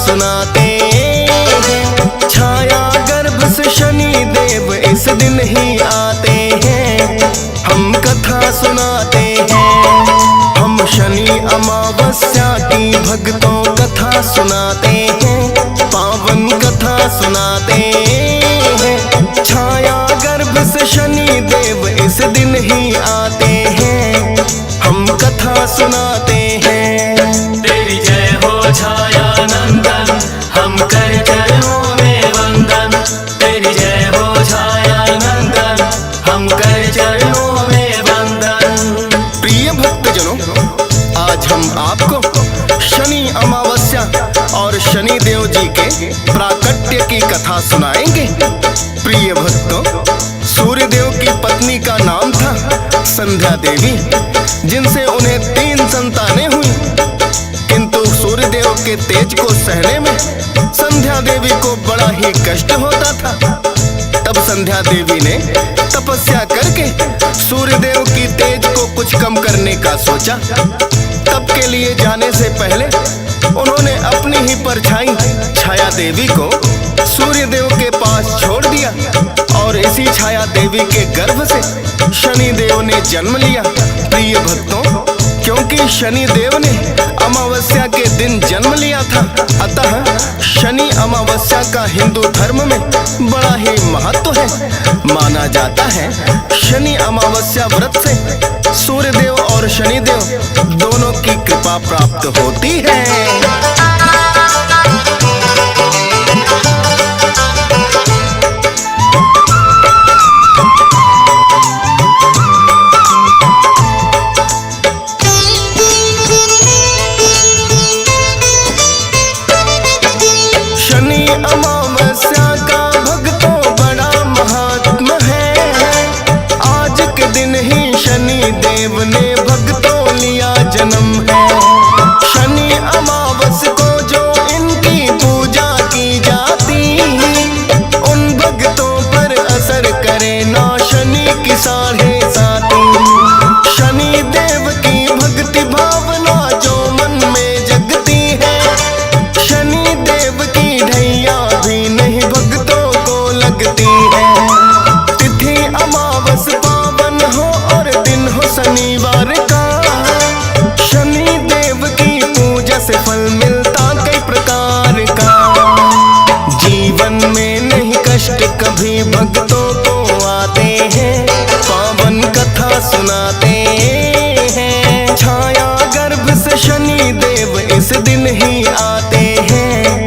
सुनाते हैं। छाया गर्भ से शनि देव इस दिन ही आते हैं, हम कथा सुनाते हैं। हम शनि अमावस्या की भक्तों कथा सुनाते हैं, पावन कथा सुनाते हैं। छाया गर्भ से शनि देव इस दिन ही आते हैं, हम कथा सुनाते हैं। तेरी जय हो छाया नंदन, हम कर चरणों में वंदन। तेरी जय हो छाया नंदन, हम कर चरणों में वंदन। प्रिय भक्तजनों, आज हम आपको शनि अमावस्या और शनि देव जी के प्राकट्य की कथा सुनाएंगे। प्रिय भक्तों, सूर्य देव की पत्नी का नाम था संध्या देवी, जिनसे उन्हें 3 संतानें हुई। किंतु सूर्य देव के तेज को सहने में संध्या देवी को बड़ा ही कष्ट होता था। तब संध्या देवी ने तपस्या करके सूर्य देव की तेज को कुछ कम करने का सोचा। तप के लिए जाने से पहले उन्होंने अपनी ही परछाई छाया देवी को सूर्य देव के पास छोड़ दिया और इसी छाया देवी के गर्भ से शनि देव ने जन्म लिया। प्रिय भक्तों, क्योंकि शनि देव ने अमावस्या के दिन जन्म लिया था, अतः शनि अमावस्या का हिंदू धर्म में बड़ा ही महत्व है। माना जाता है शनि अमावस्या व्रत से सूर्य देव और शनि देव दोनों की कृपा प्राप्त होती है। शनि अमावस्या का भक्तों बड़ा महात्मा है। आज के दिन ही शनि देव ने भक्तों लिया जन्म है। शनि अमावस को जो इनकी पूजा की जाती, उन भक्तों पर असर करे ना शनि की 7.5। शनि देव की भक्ति भावना जो मन में जगती है, शनि देव की ढैया भी नहीं भक्तों को लगती है। तिथि अमावस पावन हो और दिन हो शनिवार का, शनि देव की पूजा से फल मिलता कई प्रकार का। जीवन में नहीं कष्ट कभी भक्तों को आते हैं, पावन कथा सुनाते हैं। छाया गर्भ से शनि देव इस दिन ही आते हैं,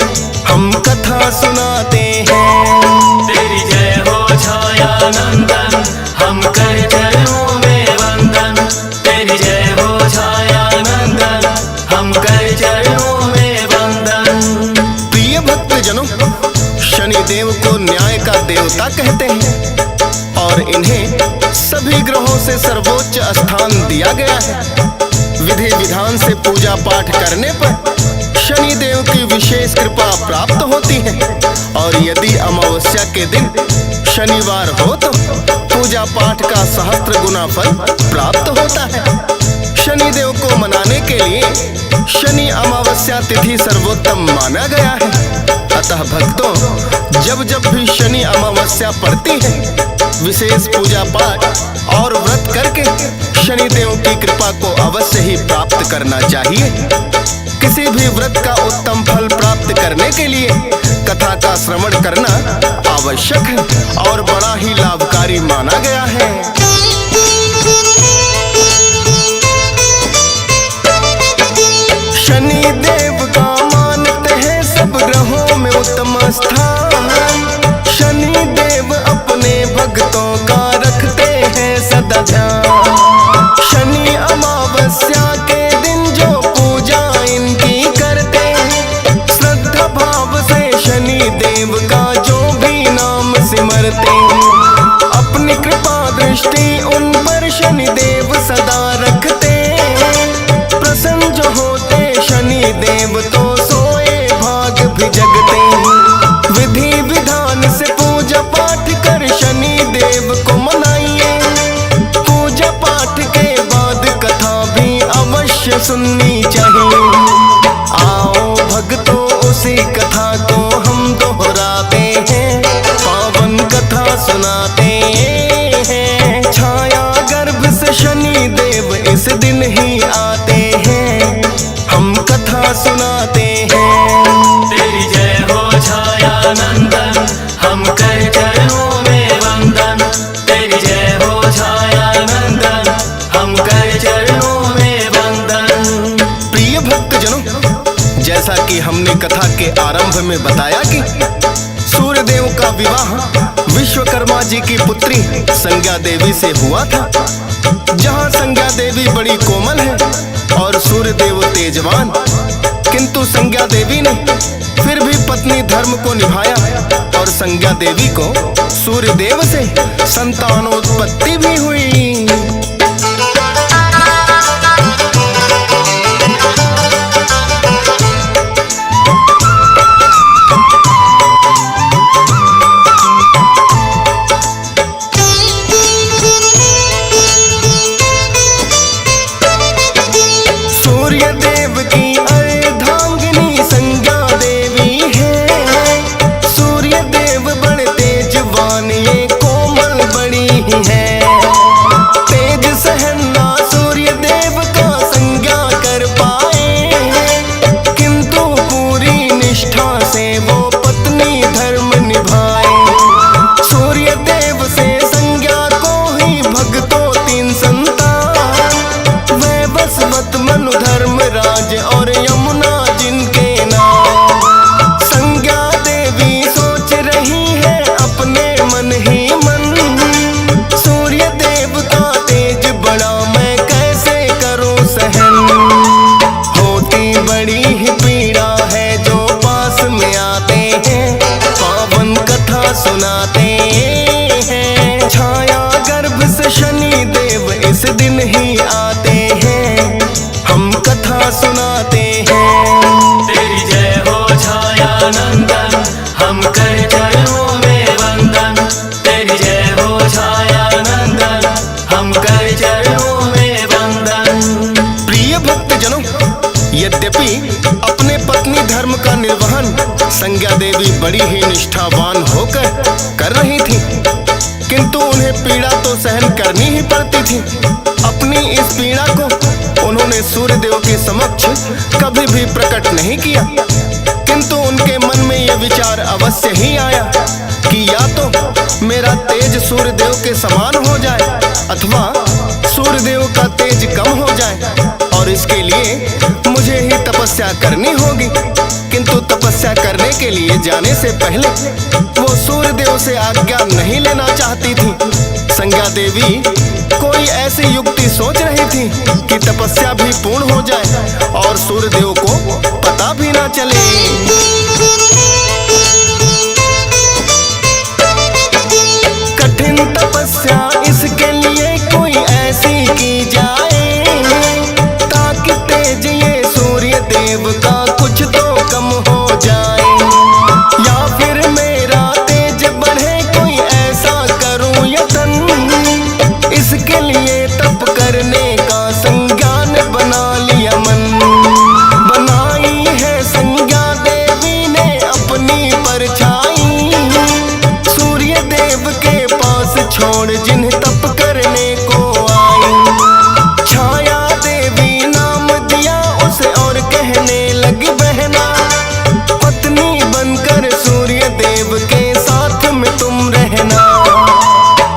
हम कथा सुनाते हैं। तेरी जय हो छाया नंदन, हम कर चरणों में वंदन। तेरी जय हो छाया नंदन, हम कर चरणों में वंदन। प्रिय भक्तजनों, शनि देव को न्याय का देवता कहते हैं और इन्हें सभी ग्रहों से सर्वोच्च स्थान दिया गया है। विधि विधान से पूजा पाठ करने पर शनि देव की विशेष कृपा प्राप्त होती है और यदि अमावस्या के दिन शनिवार हो तो पूजा पाठ का सहस्त्र गुना फल प्राप्त होता है। शनि देव को मनाने के लिए शनि अमावस्या तिथि सर्वोत्तम माना गया है। अतः भक्तों, जब जब भी शनि अमावस्या पड़ती है, विशेष पूजा पाठ और व्रत करके शनि देव की कृपा को अवश्य ही प्राप्त करना चाहिए। किसी भी व्रत का उत्तम फल प्राप्त करने के लिए कथा का श्रवण करना आवश्यक है और बड़ा ही लाभकारी माना गया है। शनि देव का मानते हैं सब ग्रहों में उत्तम स्थान। शनि देव अपने भक्तों का रखते हैं सदा ध्यान। शनि अमावस्या के दिन जो पूजा इनकी करते, श्रद्धा भाव से शनि देव का जो भी नाम सिमरते, अपनी कृपा दृष्टि उन पर शनि देव सदा रखते। प्रसन्न जो होते शनि देव तो सोए भाग भी जगते। विधि विधान से पूजा पाठ कर शनि देव को मनाइए। पूजा पाठ के बाद कथा भी अवश्य सुननी चाहिए। आओ भक्तों उसी सुनाते हैं। छाया गर्भ से शनि देव इस दिन ही आते हैं, हम कथा सुनाते हैं। तेरी जय हो छाया नंदन, हम कर चरणों में वंदन। तेरी जय हो छाया नंदन, हम कर चरणों में वंदन। प्रिय भक्तजनों, जैसा कि हमने कथा के आरंभ में बताया कि सूर्यदेव का विवाह विश्वकर्मा जी की पुत्री संज्ञा देवी से हुआ था। जहाँ संज्ञा देवी बड़ी कोमल है और सूर्यदेव तेजवान, किंतु संज्ञा देवी ने फिर भी पत्नी धर्म को निभाया और संज्ञा देवी को सूर्यदेव से संतानोत्पत्ति भी हुई। सूर्यदेव की अर्धांगिनी संज्ञा देवी है। सूर्यदेव बड़े तेजवान, ये कोमल बड़ी है। तेज सहना सूर्यदेव का संज्ञा कर पाए, किंतु पूरी निष्ठा से वो पत्नी धर्म निभाए। सूर्यदेव से संज्ञा को ही भक्तों 3 संतान, वैवस्वत मनु धर्मराज और यमुना जिनके नाम। संज्ञा देवी सोच रही है अपने मन ही मन, सूर्यदेव का तेज बड़ा मैं कैसे करूं सहन। होती बड़ी ही पीड़ा है जो पास में आते हैं, पावन कथा सुनाते हैं। छाया गर्भ से शनि देव इस दिन ही आते हैं, हम कथा सुनाते हैं। तेरी जय हो छाया नंदन, हम कर चरणों में वंदन। तेरी जय हो छाया नंदन, हम कर चरणों में वंदन। प्रिय भक्तजनों, यद्यपि अपने पत्नी धर्म का निर्वहन संज्ञा देवी बड़ी ही निष्ठावान होकर कर रही थी, किंतु उन्हें पीड़ा तो सहन करनी ही पड़ती थी। अपनी इस पीड़ा को उन्होंने सूर्यदेव के समक्ष कभी भी प्रकट नहीं किया, किंतु उनके मन में यह विचार अवश्य ही आया कि या तो मेरा तेज सूर्यदेव के समान हो जाए अथवा सूर्यदेव का तेज कम हो जाए, और इसके लिए मुझे ही तपस्या करनी होगी। किंतु तपस्या करने के लिए जाने से पहले वो सूर्यदेव से आज्ञा नहीं लेना चाहती थी। संज्ञा देवी कोई ऐसी युक्ति सोच रही थी कि तपस्या भी पूर्ण हो जाए और सूर्यदेव को पता भी ना चले। कठिन तपस्या इसके लिए कोई ऐसी की जाए, ताकि तेज ये सूर्यदेव का कुछ तो कम हो जाए, या फिर मेरा तेज बढ़े कोई ऐसा करूं यतन। इसके लिए तप करने का संज्ञान बना लिया मन। बनाई है संज्ञा देवी ने अपनी परछाई, सूर्यदेव के पास छोड़ जिन्हें तप करने को आई। छाया देवी नाम दिया उसे और कहने लगी बहना, पत्नी बनकर सूर्यदेव के साथ में तुम रहना।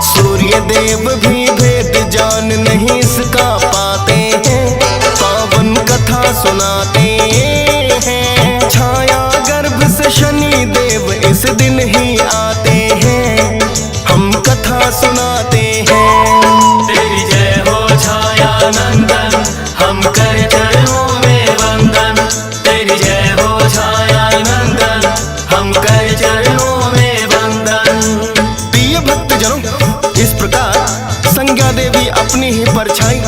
सूर्यदेव भी भेद जान नहीं इसका पाते हैं, पावन कथा सुनाते हैं। छाया गर्भ से शनि देव इस दिन ही आते हैं, हम कथा सुनाते हैं। तेरी जय हो छाया नंदन, हम कर चरणों में वंदन। तेरी जय हो छाया नंदन, हम कर चरणों में वंदन। प्रिय भक्तजनों, इस प्रकार संज्ञा देवी अपनी ही परछाई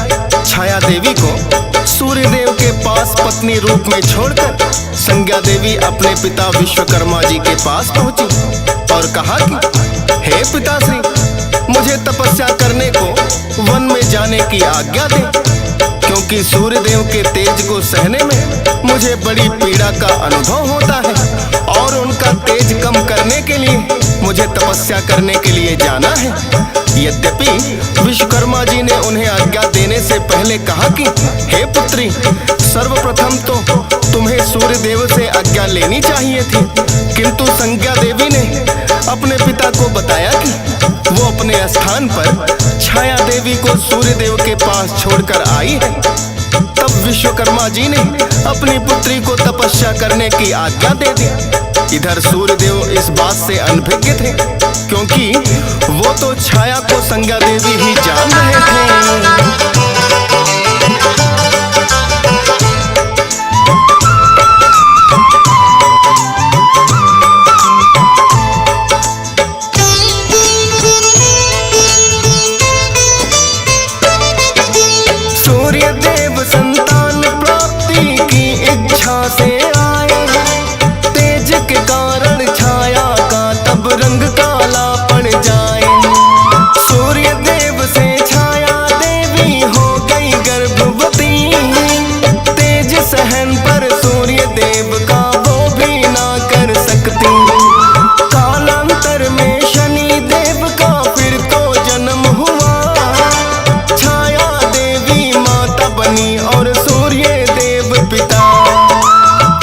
छाया देवी को सूर्यदेव के पास पत्नी रूप में छोड़कर संज्ञा देवी अपने पिता विश्वकर्मा जी के पास पहुंची और कहा कि हे पिताश्री, मुझे तपस्या करने को वन में जाने की आज्ञा दे, क्योंकि सूर्यदेव के तेज को सहने में मुझे बड़ी पीड़ा का अनुभव होता है और उनका तेज कम करने के लिए मुझे तपस्या करने के लिए जाना है। यद्यपि विश्वकर्मा जी ने उन्हें आज्ञा देने से पहले कहा कि हे पुत्री, सर्वप्रथम तो तुम्हें सूर्य देव से आज्ञा लेनी चाहिए थी, किंतु संज्ञा देवी ने अपने पिता को बताया कि वो अपने स्थान पर छाया देवी को सूर्य देव के पास छोड़कर आई है। तब विश्वकर्मा जी ने अपनी पुत्री को तपस्या करने की आज्ञा दे दी। इधर सूर्य देव इस बात से अनभिज्ञ थे, क्योंकि वो तो छाया को संज्ञा देवी ही जान रहे थे। सूर्य देव संतान प्राप्ति की इच्छा से आए, तेज के कारण छाया का तब रंग काला पड़ जाए। सूर्य देव से छाया देवी हो गई गर्भवती, तेज सहन पर सूर्य देव का वो भी ना कर सकती। कालांतर में शनि देव का फिर तो जन्म हुआ, छाया देवी माता बनी और सूर्य देव पिता।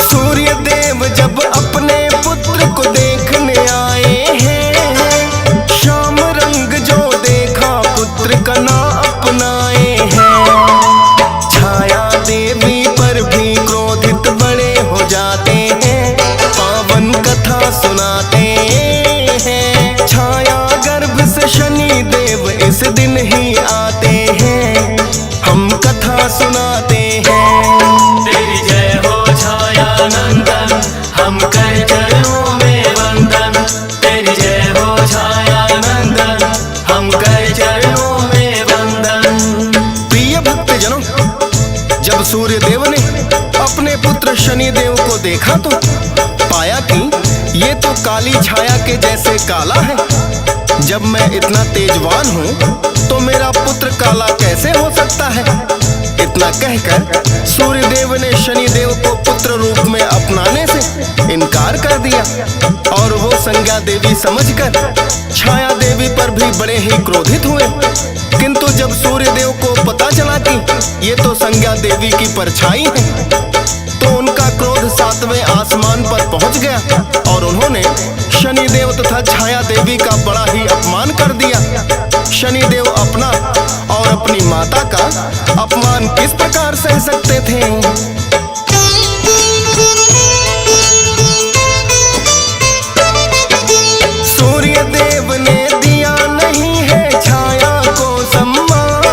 सूर्य देव जब अपने पुत्र को देखने आए हैं, श्याम रंग जो देखा पुत्र का ना अपनाए हैं। छाया देवी पर भी क्रोधित बड़े हो जाते हैं, पावन कथा सुनाते हैं। छाया गर्भ से शनि देव इस दिन ही आते हैं, हम कथा सुनाते हैं। तेरी जय हो छाया नंदन, हम कर चरणों में वंदन। तेरी जय हो छाया नंदन, हम कर चरणों में वंदन। प्रिय भक्तजनों, जब सूर्य देव ने अपने पुत्र शनि देव को देखा तो पाया कि ये तो काली छाया के जैसे काला है। जब मैं इतना तेजवान हूँ तो मेरा पुत्र काला कैसे हो सकता है? इतना कहकर सूर्य देव ने शनि देव को पुत्र रूप में अपनाने से इनकार कर दिया, और वो संज्ञा देवी समझकर छाया देवी पर भी बड़े ही क्रोधित हुए। किंतु जब सूर्य देव को पता चला कि ये तो संज्ञा देवी की परछाई है, तो उनका क्रोध सातवें आसमान पर पहुंच गया और उन्होंने शनि देव तथा छाया देवी का बड़ा ही अपमान कर दिया। शनि देव अपना और अपनी माता का अपमान किस प्रकार सह सकते थे? सूर्य देव ने दिया नहीं है छाया को सम्मान,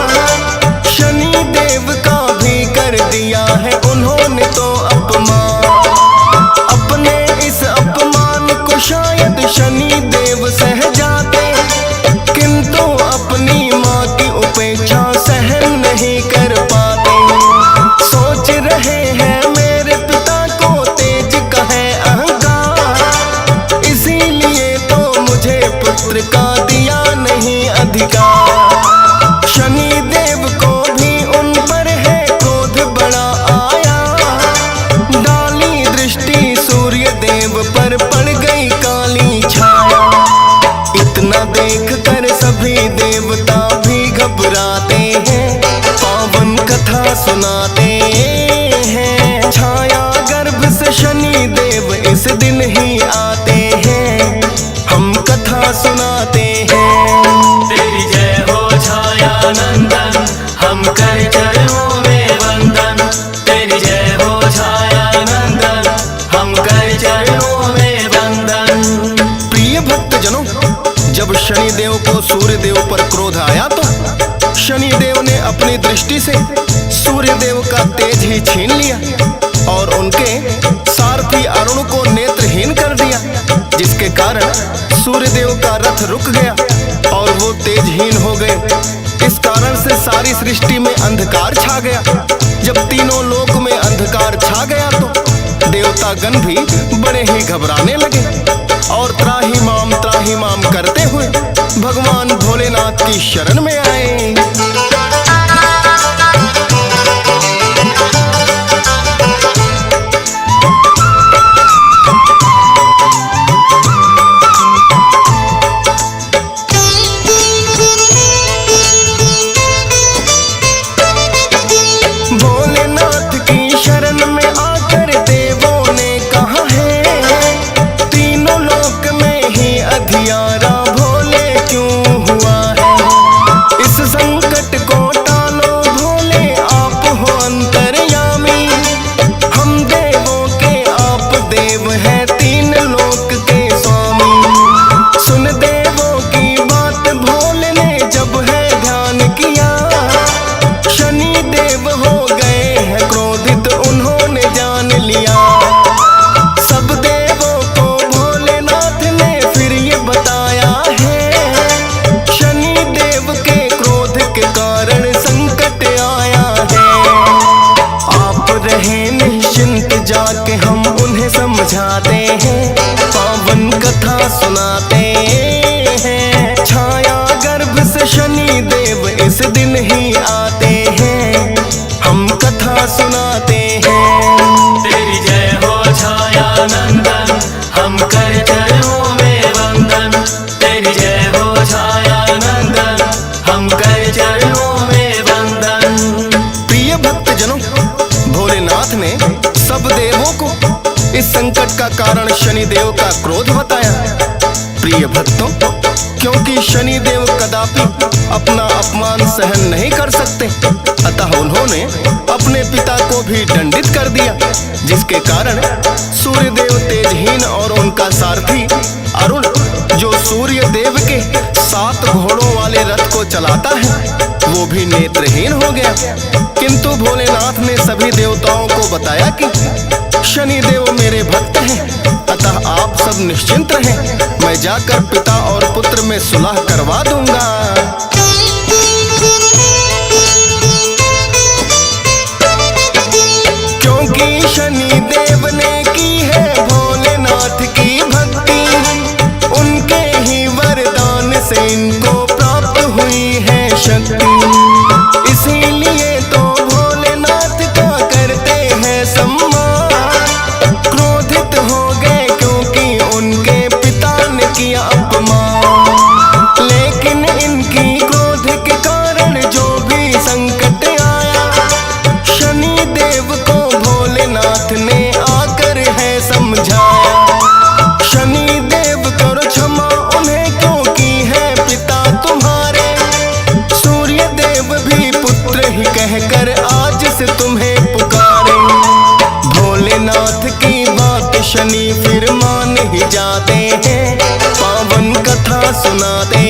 शनि देव का भी कर दिया है उन्होंने तो अपमान। अपने इस अपमान को शायद शनि देव सह जाते, किंतु अपनी माँ की उपेक्षा सहन नहीं कर पाते। सोच रहे हैं मेरे पिता को तेज का है अहंकार, इसीलिए तो मुझे पुत्र का दिया नहीं अधिकार। शनि देव को भी उन पर है क्रोध बड़ा आया, डाली दृष्टि सूर्य देव पर पड़ गई काली छाया। इतना देख कर सभी देवता भी घबराते हैं, पावन कथा सुनाते हैं। छाया गर्भ से शनि देव इस दिन ही आते हैं, हम कथा सुनाते हैं। तेरी जय हो छाया नंदन, हम कर चरणों में वंदन। तेरी जय हो छाया नंदन, हम कर चरणों में वंदन। प्रिय भक्तजनों, जब शनि देव को सूर्य देव पर क्रोध आया तो शनि देव ने अपनी दृष्टि से सूर्य देव का तेज ही छीन लिया और उनके सारथी अरुण को नेत्रहीन कर दिया, जिसके कारण सूर्य देव का रथ रुक गया और वो तेजहीन हो गए। इस कारण से सारी सृष्टि में अंधकार छा गया। जब तीनों लोक में अंधकार छा गया तो देवतागण भी बड़े ही घबराने लगे और त्राही माम करते हुए भगवान भोलेनाथ की शरण में आए। प्यारा भोले क्यों हुआ है। इस संकट को टालो भोले, आप हो अंतर्यामी। हम देवों के आप देव हैं, तीन लोक के स्वामी। सुन देवों की बात भोले ने जब है ध्यान किया। शनि देव हो गए हैं क्रोधित, उन्होंने जान लिया। सब देवों को भोलेनाथ ने फिर ये बताया है। शनि देव के क्रोध के कारण संकट आया है। आप रहे निश्चिंत, जाके हम उन्हें समझाते हैं, पावन कथा सुनाते हैं। छाया गर्भ से शनि देव इस दिन ही आते हैं, हम कथा सुनाते हैं। तेरी जय हो छाया नंदन, हम कर चरणों में वंदन। तेरी जय हो छाया नंदन, हम कर चरणों में वंदन। प्रिय भक्तजनों, भोलेनाथ ने सब देवों को इस संकट का कारण शनि देव का क्रोध बताया। प्रिय भक्तों, क्योंकि शनि देव कदापि अपना अपमान सहन नहीं कर सकते, अतः उन्होंने अपने पिता को भी दंडित कर दिया, जिसके कारण सूर्य देव तेजहीन और उनका सारथी अरुण, जो सूर्य देव के 7 घोड़ों वाले रथ को चलाता है, वो भी नेत्रहीन हो गया। किंतु भोलेनाथ ने सभी देवताओं को बताया कि शनि देव मेरे भक्त हैं, अतः आप सब निश्चिंत रहें, मैं जाकर पिता और पुत्र में सुलह करवा दूंगा। क्योंकि शनि देव ने की है भोलेनाथ की भक्ति, उनके ही वरदान से इनको प्राप्त हुई है शक्ति। इसीलिए तो भोलेनाथ का करते हैं सम्मान। क्रोधित हो गए क्योंकि उनके पिता ने किया अपमान। लेकिन इनकी क्रोध के कारण जो भी संकट आया, शनि देव को भोलेनाथ ने आकर है समझाया। शनि देव करो क्षमा उन्हें, क्योंकि है पिता तुम्हारे। सूर्य देव भी पुत्र ही कहकर आज से तुम्हें पुकारे। भोलेनाथ की बात शनि फिर मान ही जाते हैं, पावन कथा सुनाते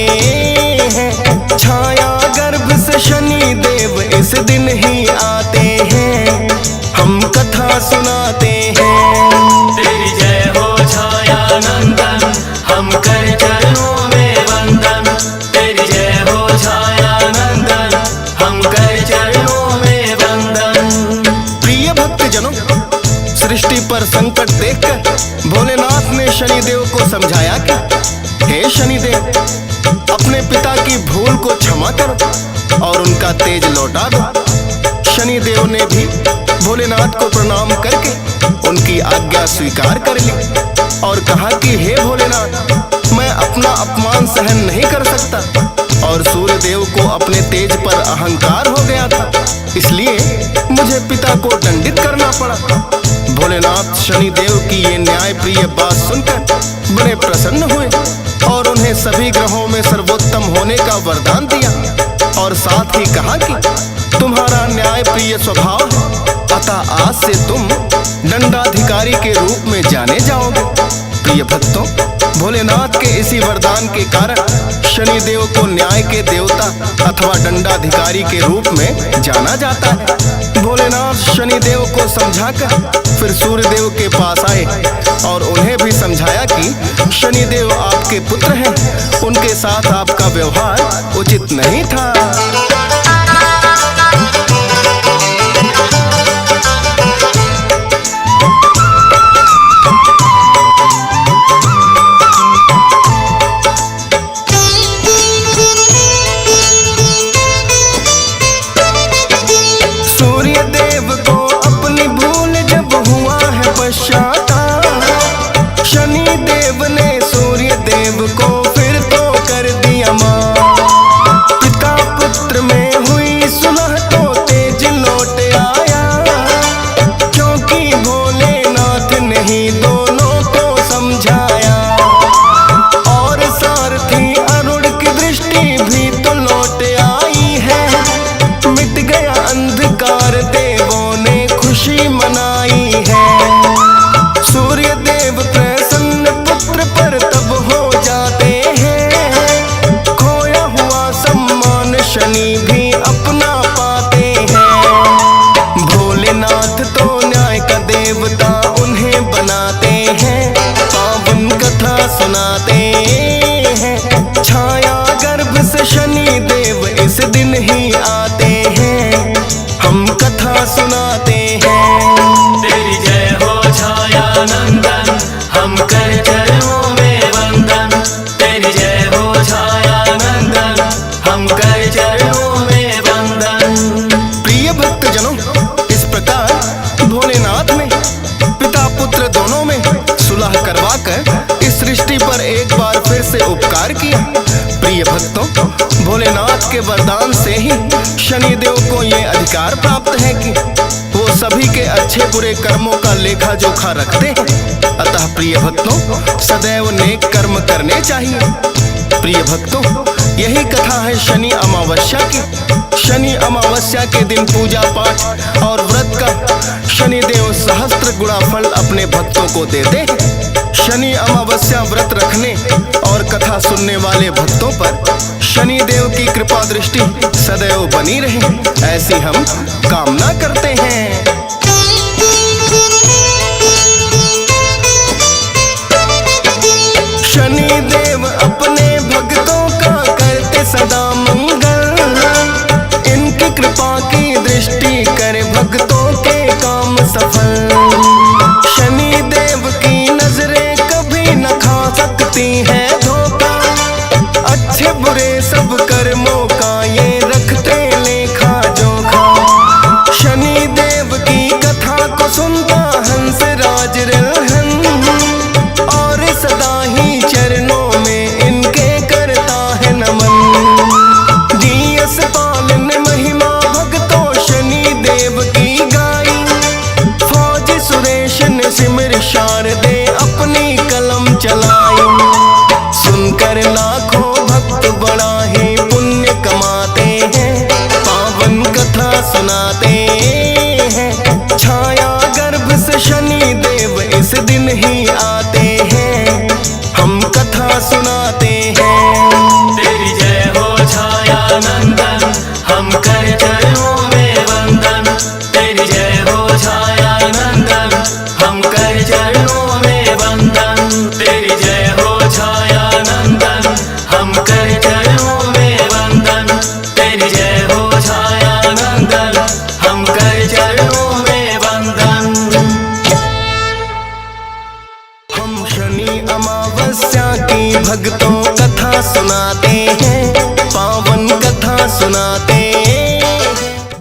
हैं। छाया गर्भ से शनि देव इस दिन ही आते हैं, हम कथा सुनाते हैं। तेरी जय हो छाया नंदन, हम कर चरणों में वंदन। तेरी जय हो छाया नंदन, हम कर चरणों में वंदन। प्रिय भक्तजनों, सृष्टि पर संकट देखकर भोलेनाथ ने शनिदेव को समझाया कि हे शनिदेव, अपने पिता की भूल को क्षमा करो और उनका तेज लौटा दो। शनिदेव ने भी भोलेनाथ को प्रणाम करके उनकी आज्ञा स्वीकार कर ली और कहा कि हे भोलेनाथ, मैं अपना अपमान सहन नहीं कर सकता और सूर्य देव को अपने तेज पर अहंकार हो गया था, इसलिए मुझे पिता को दंडित करना पड़ा। भोलेनाथ शनिदेव की ये न्याय प्रिय बात सुनकर बड़े प्रसन्न हुए और उन्हें सभी ग्रहों में सर्वोत्तम होने का वरदान दिया और साथ ही कहा कि तुम्हारा न्याय प्रिय स्वभाव है, अतः आज से तुम दंडाधिकारी के रूप में जाने जाओगे। प्रिय भक्तों, भोलेनाथ के इसी वरदान के कारण शनिदेव को न्याय के देवता अथवा दंडाधिकारी के रूप में जाना जाता है। भोलेनाथ शनिदेव को समझाकर फिर सूर्यदेव के पास आए और उन्हें भी समझाया कि शनिदेव आपके पुत्र हैं, उनके साथ आपका व्यवहार उचित नहीं था। गर्भ से शनि देव इस दिन ही आते हैं, हम कथा सुनाते हैं। तेरी जय हो छाया नंदन, हम कर चरणों में वंदन। तेरी जय हो छाया नंदन, हम कर चरणों में वंदन। प्रिय भक्तजनों, इस प्रकार भोलेनाथ ने पिता पुत्र दोनों में सुलह करवाकर इस सृष्टि पर एक बार फिर से उपकार किया। प्रिय भक्तों, भोलेनाथ के वरदान से ही शनिदेव को ये अधिकार प्राप्त है कि वो सभी के अच्छे बुरे कर्मों का लेखा जोखा रखते हैं। अतः प्रिय भक्तों, सदैव नेक कर्म करने चाहिए। प्रिय भक्तों, यही कथा है शनि अमावस्या की। शनि अमावस्या के दिन पूजा पाठ और व्रत का शनिदेव सहस्त्र गुणा फल अपने भक्तों को देते हैं। शनि अमावस्या व्रत रखने और कथा सुनने वाले भक्तों पर शनिदेव की कृपा दृष्टि सदैव बनी रहे, ऐसी हम कामना करते हैं। शनिदेव अपने भक्तों का करते सदा मंगल, इनकी कृपा की दृष्टि करे भक्तों के काम सफल। शनिदेव की नजरें कभी न खा सकती हैं धोखा, अच्छे बुरे सब कर्मों